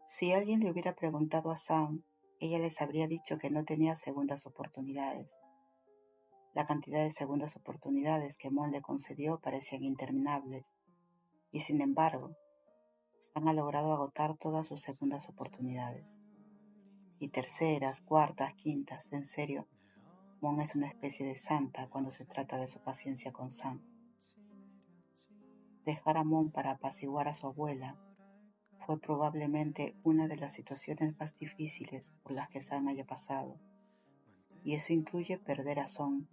Si alguien le hubiera preguntado a Sam, ella les habría dicho que no tenía segundas oportunidades. La cantidad de segundas oportunidades que Mon le concedió parecían interminables, y sin embargo, Sam ha logrado agotar todas sus segundas oportunidades. Y terceras, cuartas, quintas, en serio, Mon es una especie de santa cuando se trata de su paciencia con Sam. Dejar a Mon para apaciguar a su abuela fue probablemente una de las situaciones más difíciles por las que Sam haya pasado, y eso incluye perder a Son.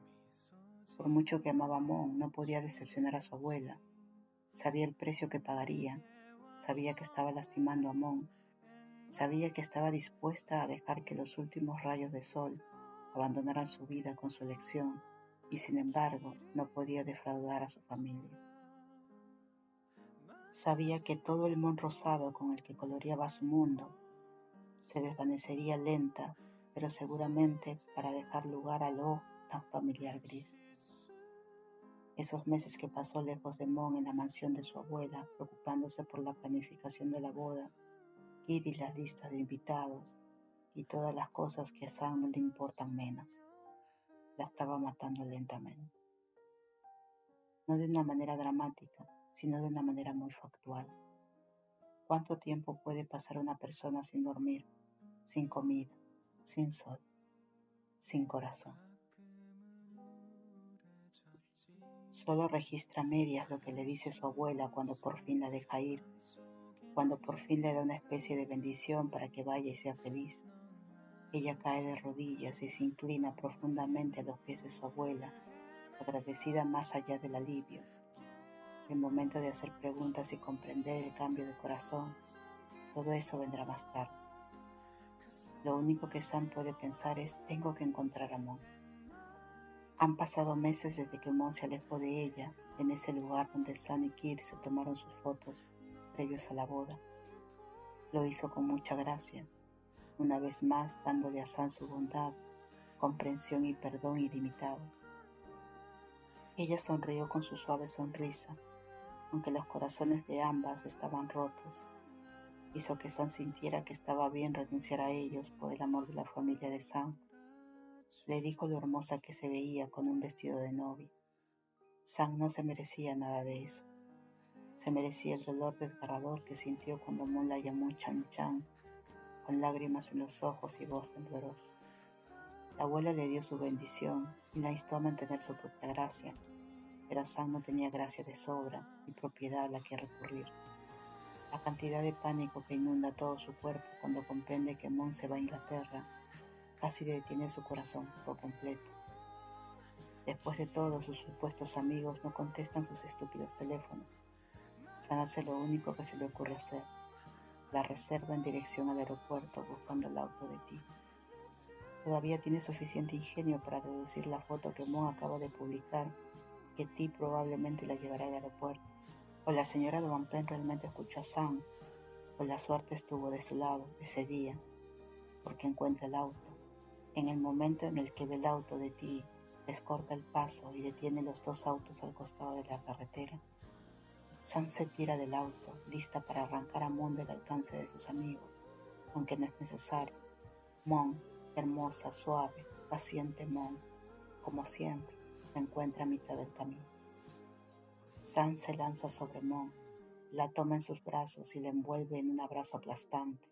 Por mucho que amaba a Mon, no podía decepcionar a su abuela. Sabía el precio que pagaría, sabía que estaba lastimando a Mon, sabía que estaba dispuesta a dejar que los últimos rayos de sol abandonaran su vida con su elección, y sin embargo no podía defraudar a su familia. Sabía que todo el Mon rosado con el que coloreaba su mundo se desvanecería lenta, pero seguramente para dejar lugar al tan familiar gris. Esos meses que pasó lejos de Mon en la mansión de su abuela, preocupándose por la planificación de la boda, Kid y las listas de invitados, y todas las cosas que a Sam no le importan menos, la estaba matando lentamente. No de una manera dramática, sino de una manera muy factual. ¿Cuánto tiempo puede pasar una persona sin dormir, sin comida, sin sol, sin corazón? Solo registra a medias lo que le dice su abuela cuando por fin la deja ir, cuando por fin le da una especie de bendición para que vaya y sea feliz. Ella cae de rodillas y se inclina profundamente a los pies de su abuela, agradecida más allá del alivio. El momento de hacer preguntas y comprender el cambio de corazón, todo eso vendrá más tarde. Lo único que Sam puede pensar es: tengo que encontrar a Mon. Han pasado meses desde que Mon se alejó de ella, en ese lugar donde Sam y Kid se tomaron sus fotos previos a la boda. Lo hizo con mucha gracia, una vez más dándole a Sam su bondad, comprensión y perdón ilimitados. Ella sonrió con su suave sonrisa, aunque los corazones de ambas estaban rotos. Hizo que Sam sintiera que estaba bien renunciar a ellos por el amor de la familia de Sam. Le dijo lo hermosa que se veía con un vestido de novia. Sam no se merecía nada de eso. Se merecía el dolor desgarrador que sintió cuando Mon la llamó Chan Chan, con lágrimas en los ojos y voz temblorosa. La abuela le dio su bendición y la instó a mantener su propia gracia, pero Sam no tenía gracia de sobra y propiedad a la que recurrir. La cantidad de pánico que inunda todo su cuerpo cuando comprende que Mon se va a Inglaterra casi detiene su corazón por completo. Después de todo, sus supuestos amigos no contestan sus estúpidos teléfonos. Sam hace lo único que se le ocurre hacer: la reserva en dirección al aeropuerto buscando el auto de Ti. Todavía tiene suficiente ingenio para deducir la foto que Mon acaba de publicar, que Ti probablemente la llevará al aeropuerto. O la señora de Van Pen realmente escuchó a Sam, o la suerte estuvo de su lado ese día, porque encuentra el auto. En el momento en el que ve el auto de Ti, les corta el paso y detiene los dos autos al costado de la carretera. Sam se tira del auto, lista para arrancar a Mon del alcance de sus amigos, aunque no es necesario. Mon, hermosa, suave, paciente Mon, como siempre, se encuentra a mitad del camino. Sam se lanza sobre Mon, la toma en sus brazos y la envuelve en un abrazo aplastante.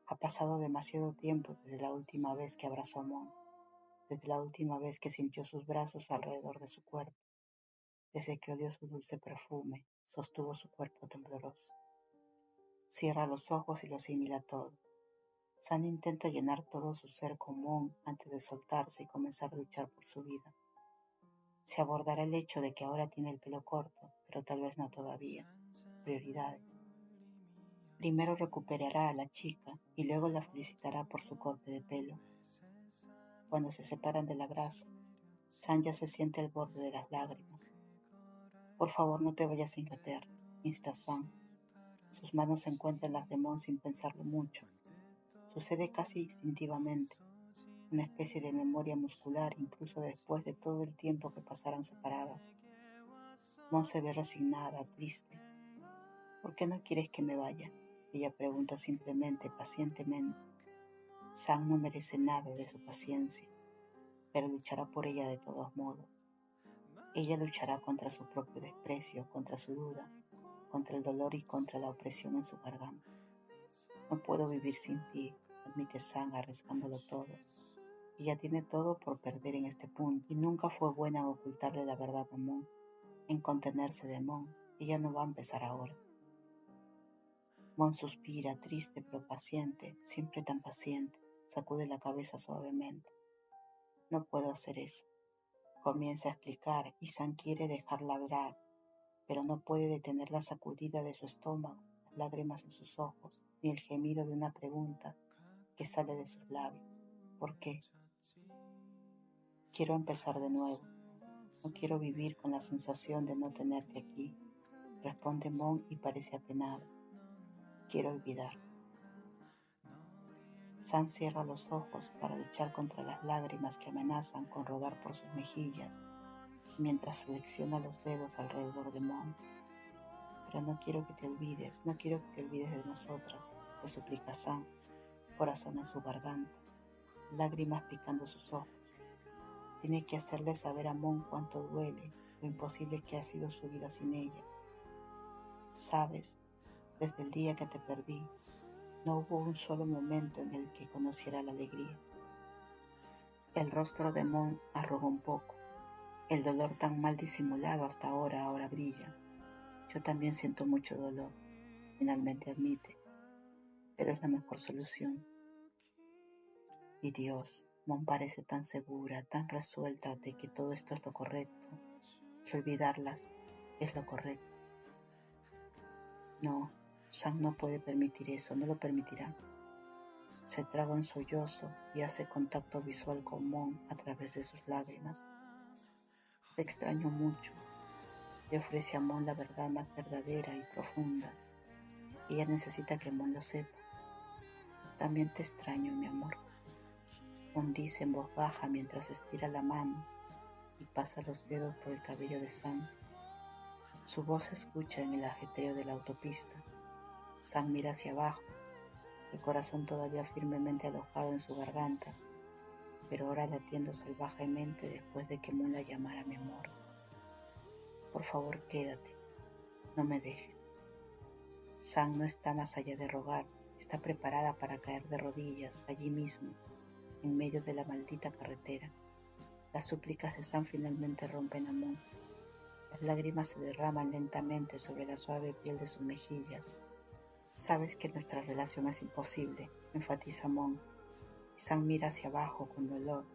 Ha pasado demasiado tiempo desde la última vez que abrazó a Mon, desde la última vez que sintió sus brazos alrededor de su cuerpo, desde que olió su dulce perfume, sostuvo su cuerpo tembloroso. Cierra los ojos y lo asimila todo. Sam intenta llenar todo su ser con Mon antes de soltarse y comenzar a luchar por su vida. Se abordará el hecho de que ahora tiene el pelo corto, pero tal vez no todavía. Prioridades. Primero recuperará a la chica y luego la felicitará por su corte de pelo. Cuando se separan del abrazo, Sam ya se siente al borde de las lágrimas. Por favor, no te vayas a Inglaterra, insta Sam. Sus manos se encuentran en las de Mon sin pensarlo mucho. Sucede casi instintivamente, una especie de memoria muscular incluso después de todo el tiempo que pasaran separadas. Mon se ve resignada, triste. ¿Por qué no quieres que me vaya? Ella pregunta simplemente, pacientemente. San no merece nada de su paciencia, pero luchará por ella de todos modos. Ella luchará contra su propio desprecio, contra su duda, contra el dolor y contra la opresión en su garganta. No puedo vivir sin ti, admite San arriesgándolo todo. Ella tiene todo por perder en este punto y nunca fue buena en ocultarle la verdad a Mon, en contenerse de Mon. Ella no va a empezar ahora. Mon suspira, triste pero paciente, siempre tan paciente. Sacude la cabeza suavemente. No puedo hacer eso. Comienza a explicar y San quiere dejarla hablar, pero no puede detener la sacudida de su estómago, las lágrimas en sus ojos, ni el gemido de una pregunta que sale de sus labios. ¿Por qué? Quiero empezar de nuevo. No quiero vivir con la sensación de no tenerte aquí, responde Mon y parece apenado. Quiero olvidar. Sam cierra los ojos para luchar contra las lágrimas que amenazan con rodar por sus mejillas, mientras flexiona los dedos alrededor de Mon. Pero no quiero que te olvides, no quiero que te olvides de nosotras, le suplica Sam, corazón en su garganta, lágrimas picando sus ojos. Tiene que hacerle saber a Mon cuánto duele, lo imposible que ha sido su vida sin ella. Sabes, desde el día que te perdí, no hubo un solo momento en el que conociera la alegría. El rostro de Mon arrugó un poco. El dolor tan mal disimulado hasta ahora brilla. Yo también siento mucho dolor, finalmente admite, pero es la mejor solución. Y Dios, Mon parece tan segura, tan resuelta de que todo esto es lo correcto, que olvidarlas es lo correcto. No, Sam no puede permitir eso, no lo permitirá. Se traga un sollozo y hace contacto visual con Mon a través de sus lágrimas. Te extraño mucho. Le ofrece a Mon la verdad más verdadera y profunda. Ella necesita que Mon lo sepa. También te extraño, mi amor. Mon dice en voz baja mientras estira la mano y pasa los dedos por el cabello de Sam. Su voz se escucha en el ajetreo de la autopista. Sam mira hacia abajo, el corazón todavía firmemente alojado en su garganta, pero ahora latiendo salvajemente después de que Mon la llamara mi amor. Por favor, quédate, no me dejes. Sam no está más allá de rogar, está preparada para caer de rodillas allí mismo, en medio de la maldita carretera. Las súplicas de Sam finalmente rompen a Mon. Las lágrimas se derraman lentamente sobre la suave piel de sus mejillas. Sabes que nuestra relación es imposible, enfatiza Mon. Sam mira hacia abajo con dolor.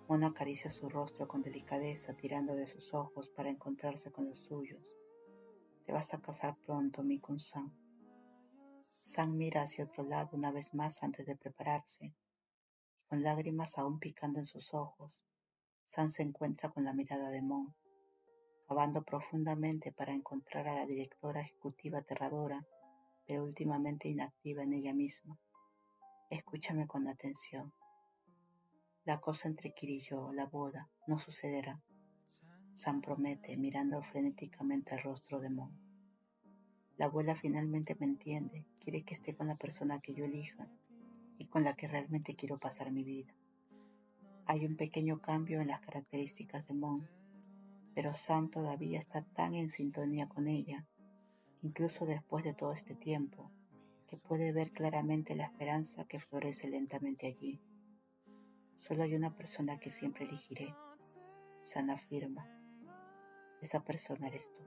Mon acaricia su rostro con delicadeza, tirando de sus ojos para encontrarse con los suyos. Te vas a casar pronto, Mikun-san. Sam mira hacia otro lado una vez más antes de prepararse, y con lágrimas aún picando en sus ojos, Sam se encuentra con la mirada de Mon, cavando profundamente para encontrar a la directora ejecutiva aterradora, pero últimamente inactiva en ella misma. Escúchame con atención. La cosa entre Kiri y yo, la boda, no sucederá. Sam promete, mirando frenéticamente el rostro de Mon. La abuela finalmente me entiende, quiere que esté con la persona que yo elija y con la que realmente quiero pasar mi vida. Hay un pequeño cambio en las características de Mon, pero Sam todavía está tan en sintonía con ella, incluso después de todo este tiempo, que puede ver claramente la esperanza que florece lentamente allí. Solo hay una persona que siempre elegiré, Sam afirma. Esa persona eres tú.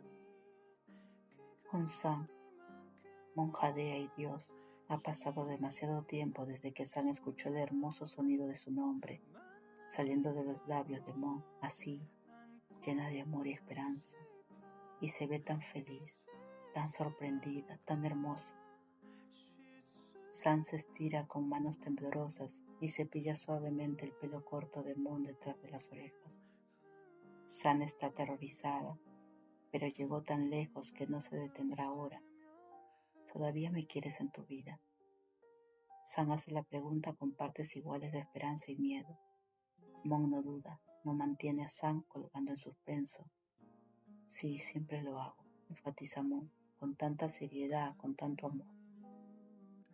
Con Sam, Mon jadea y Dios, ha pasado demasiado tiempo desde que Sam escuchó el hermoso sonido de su nombre, saliendo de los labios de Mon, así, llena de amor y esperanza, y se ve tan feliz, tan sorprendida, tan hermosa. Sam se estira con manos temblorosas y cepilla suavemente el pelo corto de Mon detrás de las orejas. Sam está aterrorizada, pero llegó tan lejos que no se detendrá ahora. ¿Todavía me quieres en tu vida? Sam hace la pregunta con partes iguales de esperanza y miedo. Mon no duda, no mantiene a Sam colgando en suspenso. Sí, siempre lo hago, enfatiza Mon, con tanta seriedad, con tanto amor.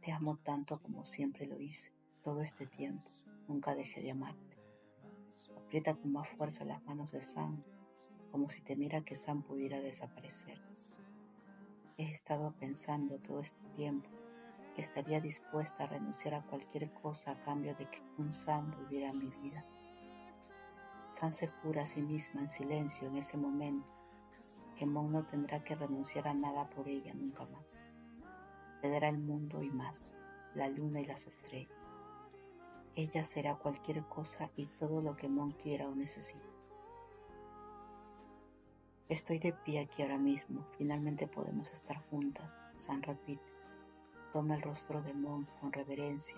Te amo tanto como siempre lo hice, todo este tiempo. Nunca dejé de amarte. Aprieta con más fuerza las manos de Sam, como si temiera que Sam pudiera desaparecer. He estado pensando todo este tiempo que estaría dispuesta a renunciar a cualquier cosa a cambio de que un Sam volviera a mi vida. Sam se jura a sí misma en silencio en ese momento que Mon no tendrá que renunciar a nada por ella nunca más. Le dará el mundo y más, la luna y las estrellas. Ella será cualquier cosa y todo lo que Mon quiera o necesite. Estoy de pie aquí ahora mismo, finalmente podemos estar juntas, Sam repite. Toma el rostro de Mon con reverencia,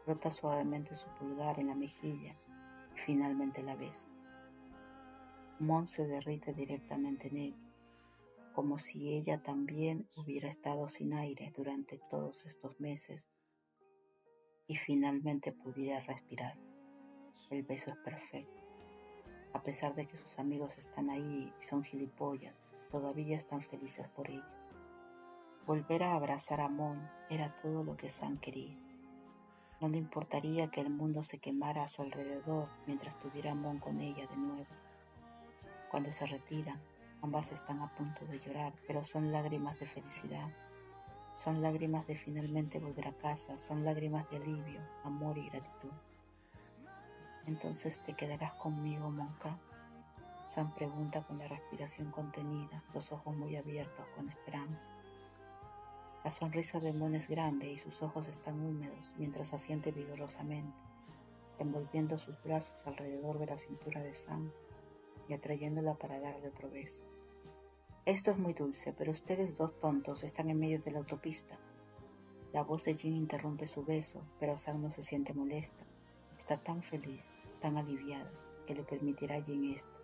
frota suavemente su pulgar en la mejilla y finalmente la besa. Mon se derrite directamente en ella, como si ella también hubiera estado sin aire durante todos estos meses y finalmente pudiera respirar. El beso es perfecto. A pesar de que sus amigos están ahí y son gilipollas, todavía están felices por ellas. Volver a abrazar a Mon era todo lo que Sam quería. No le importaría que el mundo se quemara a su alrededor mientras tuviera a Mon con ella de nuevo. Cuando se retiran, ambas están a punto de llorar, pero son lágrimas de felicidad. Son lágrimas de finalmente volver a casa, son lágrimas de alivio, amor y gratitud. ¿Entonces te quedarás conmigo, Monka? Sam pregunta con la respiración contenida, los ojos muy abiertos con esperanza. La sonrisa de Mon es grande y sus ojos están húmedos mientras asiente vigorosamente, envolviendo sus brazos alrededor de la cintura de Sam y atrayéndola para darle otro beso. Esto es muy dulce, pero ustedes dos tontos están en medio de la autopista. La voz de Jin interrumpe su beso, pero Sam no se siente molesta. Está tan feliz, tan aliviada, que le permitirá a Jin esto.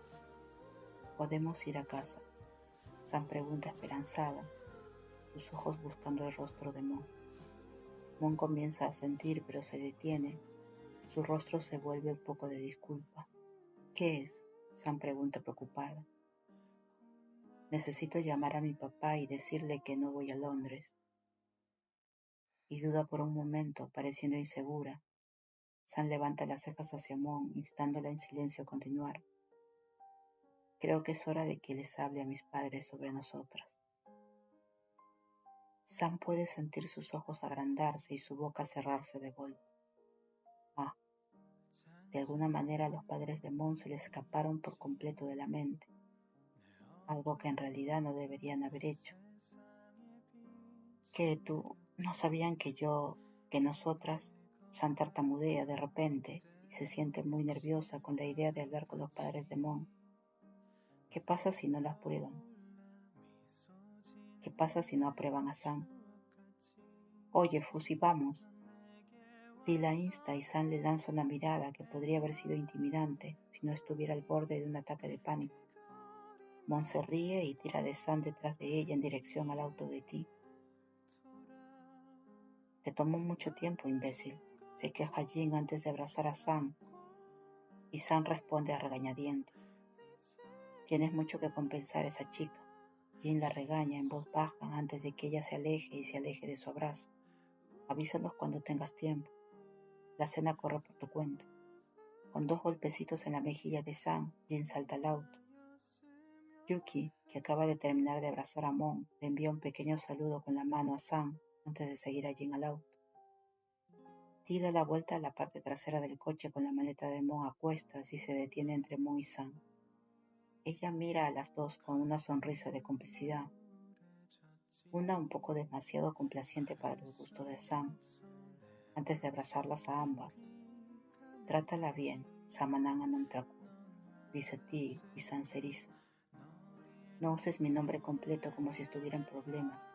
¿Podemos ir a casa? Sam pregunta esperanzada, sus ojos buscando el rostro de Mon. Mon comienza a sentir, pero se detiene. Su rostro se vuelve un poco de disculpa. ¿Qué es? Sam pregunta preocupada. Necesito llamar a mi papá y decirle que no voy a Londres. Y duda por un momento, pareciendo insegura. Sam levanta las cejas hacia Mon, instándola en silencio a continuar. Creo que es hora de que les hable a mis padres sobre nosotras. Sam puede sentir sus ojos agrandarse y su boca cerrarse de golpe. Ah, de alguna manera los padres de Mon se le escaparon por completo de la mente, algo que en realidad no deberían haber hecho. Que tú no sabían que nosotras, Sam tartamudea de repente y se siente muy nerviosa con la idea de hablar con los padres de Mon. ¿Qué pasa si no las prueban? ¿Qué pasa si no aprueban a Sam? Oye, Fusi, vamos. Lee la insta y Sam le lanza una mirada que podría haber sido intimidante si no estuviera al borde de un ataque de pánico. Mon se ríe y tira de Sam detrás de ella en dirección al auto de Ti. Te tomó mucho tiempo, imbécil, se queja Jin antes de abrazar a Sam, y Sam responde a regañadientes. Tienes mucho que compensar a esa chica. Jin la regaña en voz baja antes de que ella se aleje y se aleje de su abrazo. Avísanos cuando tengas tiempo. La cena corre por tu cuenta. Con 2 golpecitos en la mejilla de Sam, Jin salta al auto. Yuki, que acaba de terminar de abrazar a Mon, le envía un pequeño saludo con la mano a Sam antes de seguir a Jin al auto. Ti da la vuelta a la parte trasera del coche con la maleta de Mon a cuestas y se detiene entre Mon y Sam. Ella mira a las dos con una sonrisa de complicidad, una un poco demasiado complaciente para los gustos de Sam. Antes de abrazarlas a ambas, trátala bien, Samanan Anantraku, dice Ti y Sam se eriza. No uses mi nombre completo como si estuviera en problemas,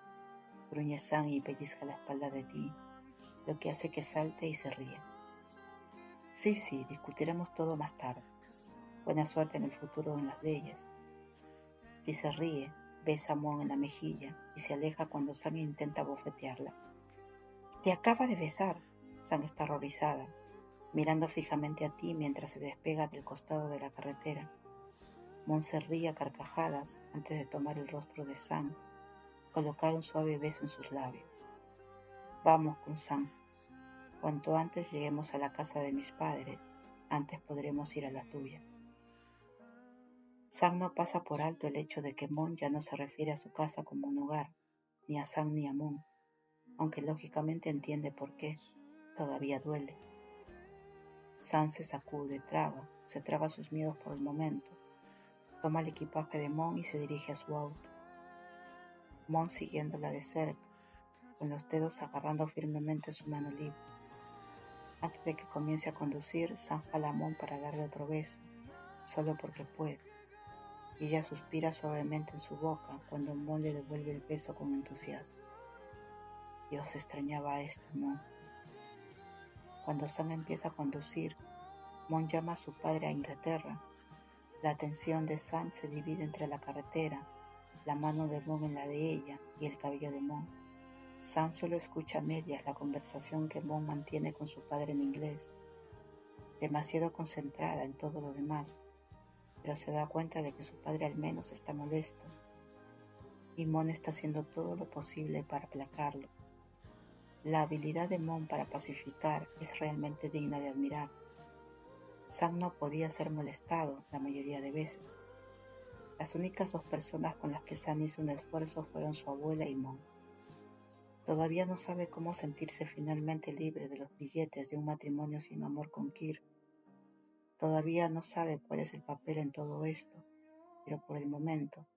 gruñe Sam y pellizca la espalda de Ti, lo que hace que salte y se ría. Sí, discutiremos todo más tarde. Buena suerte en el futuro en las leyes. Ti se ríe, besa a Mon en la mejilla y se aleja cuando Sam intenta bofetearla. Te acaba de besar. Sam está horrorizada, mirando fijamente a Ti mientras se despega del costado de la carretera. Mon se ríe a carcajadas antes de tomar el rostro de Sam, colocar un suave beso en sus labios. Vamos con Sam. Cuanto antes lleguemos a la casa de mis padres, antes podremos ir a la tuya. Sam no pasa por alto el hecho de que Mon ya no se refiere a su casa como un hogar, ni a Sam ni a Mon, aunque lógicamente entiende por qué. Todavía duele. Sam se sacude, se traga sus miedos por el momento, toma el equipaje de Mon y se dirige a su auto. Mon siguiéndola de cerca, con los dedos agarrando firmemente su mano libre. Antes de que comience a conducir, Sam jala a Mon para darle otro beso, solo porque puede, y ella suspira suavemente en su boca cuando Mon le devuelve el beso con entusiasmo. Dios, extrañaba esto, Mon. Cuando Sam empieza a conducir, Mon llama a su padre a Inglaterra. La atención de Sam se divide entre la carretera, la mano de Mon en la de ella y el cabello de Mon. Sam solo escucha a medias la conversación que Mon mantiene con su padre en inglés, demasiado concentrada en todo lo demás, pero se da cuenta de que su padre al menos está molesto, y Mon está haciendo todo lo posible para aplacarlo. La habilidad de Mon para pacificar es realmente digna de admirar. Sam no podía ser molestado la mayoría de veces. Las únicas dos personas con las que Sam hizo un esfuerzo fueron su abuela y Mon. Todavía no sabe cómo sentirse finalmente libre de los grilletes de un matrimonio sin amor con Kirk. Todavía no sabe cuál es el papel en todo esto, pero por el momento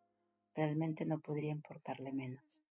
realmente no podría importarle menos.